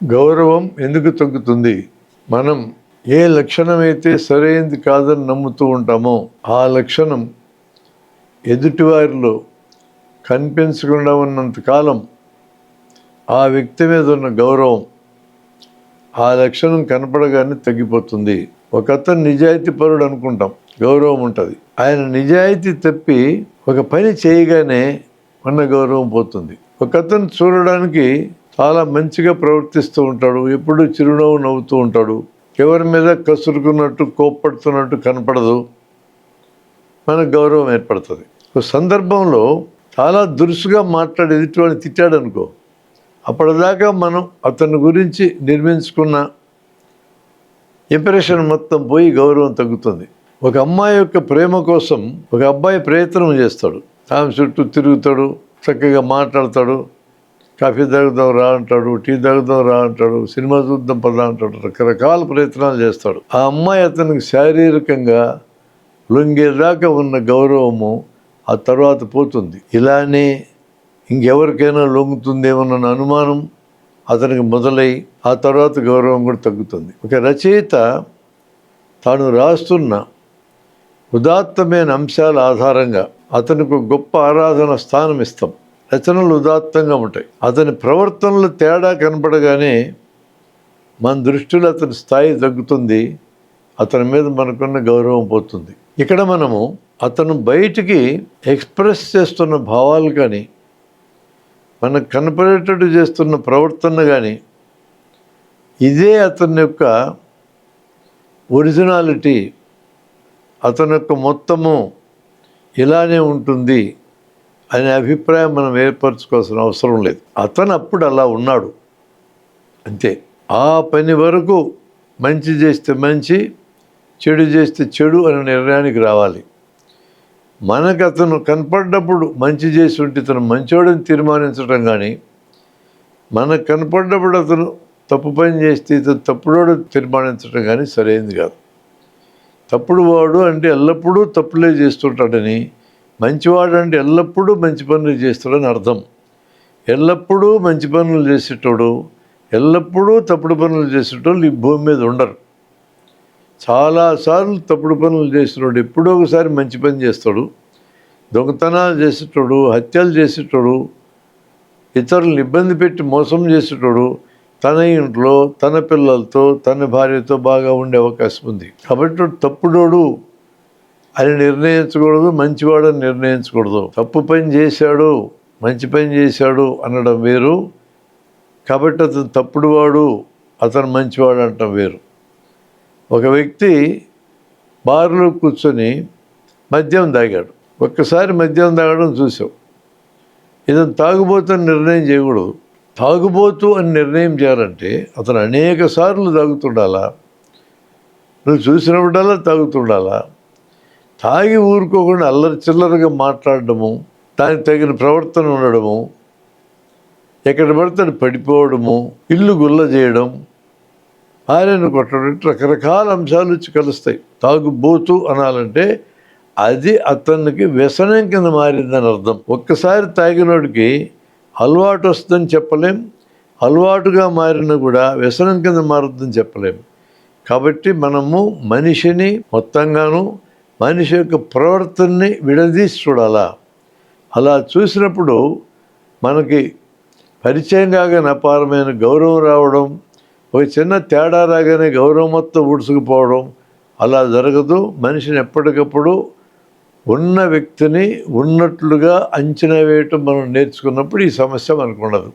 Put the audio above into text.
గౌరవం ఎందుకు తగ్గుతుంది? మనం ఏ లక్షణమైతే సరైనది కాదని నమ్ముతూ ఉంటామో ఆ లక్షణం ఎదుటివారిలో కనిపించకుండా ఉన్నంతకాలం ఆ వ్యక్తి మీద ఉన్న గౌరవం ఆ లక్షణం కనపడగానే తగ్గిపోతుంది. ఒకతను నిజాయితీపరుడు అనుకుంటాం, గౌరవం ఉంటుంది. ఆయన నిజాయితీ తప్పి ఒక పని చేయగానే ఉన్న గౌరవం పోతుంది. ఒకతను చూడడానికి చాలా మంచిగా ప్రవర్తిస్తూ ఉంటాడు, ఎప్పుడు చిరునవ్వు నవ్వుతూ ఉంటాడు, ఎవరి మీద కసురుకున్నట్టు కోప్పడుతున్నట్టు కనపడదు, మనకు గౌరవం ఏర్పడుతుంది. ఒక సందర్భంలో చాలా దురుసుగా మాట్లాడి ఎదుటివాడిని తిట్టాడు అనుకో, అప్పటిదాకా మనం అతని గురించి నిర్మించుకున్న ఇంప్రెషన్ మొత్తం పోయి గౌరవం తగ్గుతుంది. ఒక అమ్మాయి యొక్క ప్రేమ కోసం ఒక అబ్బాయి ప్రయత్నం చేస్తాడు, ఆమె చుట్టూ తిరుగుతాడు, చక్కగా మాట్లాడతాడు, కాఫీ తాగుదాం రా అంటాడు, టీ తాగుదాం రా అంటాడు, సినిమా చూద్దాం పదా అంటాడు, రకరకాల ప్రయత్నాలు చేస్తాడు. ఆ అమ్మాయి అతనికి శారీరకంగా లొంగేదాకా ఉన్న గౌరవము ఆ తర్వాత పోతుంది. ఇలానే ఇంకెవరికైనా లొంగుతుందేమన్న అనుమానం అతనికి మొదలై ఆ తర్వాత గౌరవం కూడా తగ్గుతుంది. ఒక రచయిత తాను రాస్తున్న ఉదాత్తమైన అంశాల ఆధారంగా అతనికి గొప్ప ఆరాధన స్థానం ఇస్తాం. రచనలు ఉదాత్తంగా ఉంటాయి. అతని ప్రవర్తనలో తేడా కనపడగానే మన దృష్టిలో అతని స్థాయి తగ్గుతుంది, అతని మీద మనకున్న గౌరవం పోతుంది. ఇక్కడ మనము అతను బయటికి ఎక్స్ప్రెస్ చేస్తున్న భావాలు కానీ మనకు కనపడేటట్టు చేస్తున్న ప్రవర్తన కానీ ఇదే అతని యొక్క ఒరిజినాలిటీ, అతని యొక్క మొత్తము ఇలానే ఉంటుంది అనే అభిప్రాయం మనం ఏర్పరచుకోవాల్సిన అవసరం లేదు. అతను అప్పుడు అలా ఉన్నాడు అంతే. ఆ పని వరకు మంచి చేస్తే మంచి, చెడు చేస్తే చెడు అనే నిర్ణయానికి రావాలి. మనకు అతను కనపడ్డప్పుడు మంచి చేసి ఉంటే ఇతను మంచోడని తీర్మానించడం కానీ, మనకు కనపడ్డప్పుడు అతను తప్పు పని చేస్తే ఇతను తప్పుడోడు తీర్మానించడం కానీ సరైనది కాదు. తప్పుడు వాడు అంటే ఎల్లప్పుడూ తప్పులే చేస్తుంటాడని, మంచివాడు అంటే ఎల్లప్పుడూ మంచి పనులు చేస్తాడని అర్థం. ఎల్లప్పుడూ మంచి పనులు చేసేటోడు, ఎల్లప్పుడూ తప్పుడు పనులు చేసేటోళ్ళు ఈ భూమి మీద ఉండరు. చాలాసార్లు తప్పుడు పనులు చేసేటోడు ఎప్పుడో ఒకసారి మంచి పని చేస్తాడు. దొంగతనాలు చేసేటోడు, హత్యలు చేసేటోడు, ఇతరులను ఇబ్బంది పెట్టి మోసం చేసేటోడు తన ఇంట్లో తన పిల్లలతో తన భార్యతో బాగా ఉండే అవకాశం ఉంది. కాబట్టి తప్పుడోడు అని నిర్ణయించకూడదు, మంచివాడని నిర్ణయించకూడదు. తప్పు పని చేశాడు, మంచి పని చేశాడు అనడం వేరు. కాబట్టి అతను తప్పుడు వాడు, అతను మంచివాడు అంటాం వేరు. ఒక వ్యక్తి బార్లో కూర్చొని మద్యం తాగాడు. ఒక్కసారి మద్యం తాగడం చూసావు, ఇతను తాగుబోతు అని నిర్ణయం చేయకూడదు. తాగుబోతు అని నిర్ణయం చేయాలంటే అతను అనేక సార్లు తాగుతుండాలా, నువ్వు చూసినప్పుడల్లా తాగుతుండాలా. తాగి ఊరుకోకుండా అల్లరి చిల్లరగా మాట్లాడడము, దానికి తగిన ప్రవర్తన ఉండడము, ఎక్కడ పడితే పడిపోవడము, ఇల్లు గుల్ల చేయడం, భార్యను కొట్టడం, రకరకాల అంశాలు వచ్చి కలుస్తాయి. తాగుబోతు అనాలంటే అది అతనికి వ్యసనం కింద మారిందని అర్థం. ఒక్కసారి తాగినోడికి అలవాటు వస్తుందని చెప్పలేం, అలవాటుగా మారిన కూడా వ్యసనం కింద మారుతుందని చెప్పలేం. కాబట్టి మనము మనిషిని మొత్తంగాను మనిషి యొక్క ప్రవర్తనని విడదీసి చూడాలా. అలా చూసినప్పుడు మనకి పరిచయం కాగానే అపారమైన గౌరవం రావడం, ఒక చిన్న తేడా రాగానే గౌరవం మొత్తం ఊడ్చుకుపోవడం అలా జరగదు. మనిషిని ఎప్పటికప్పుడు ఉన్న వ్యక్తిని ఉన్నట్లుగా అంచనా వేయటం మనం నేర్చుకున్నప్పుడు ఈ సమస్య మనకు ఉండదు.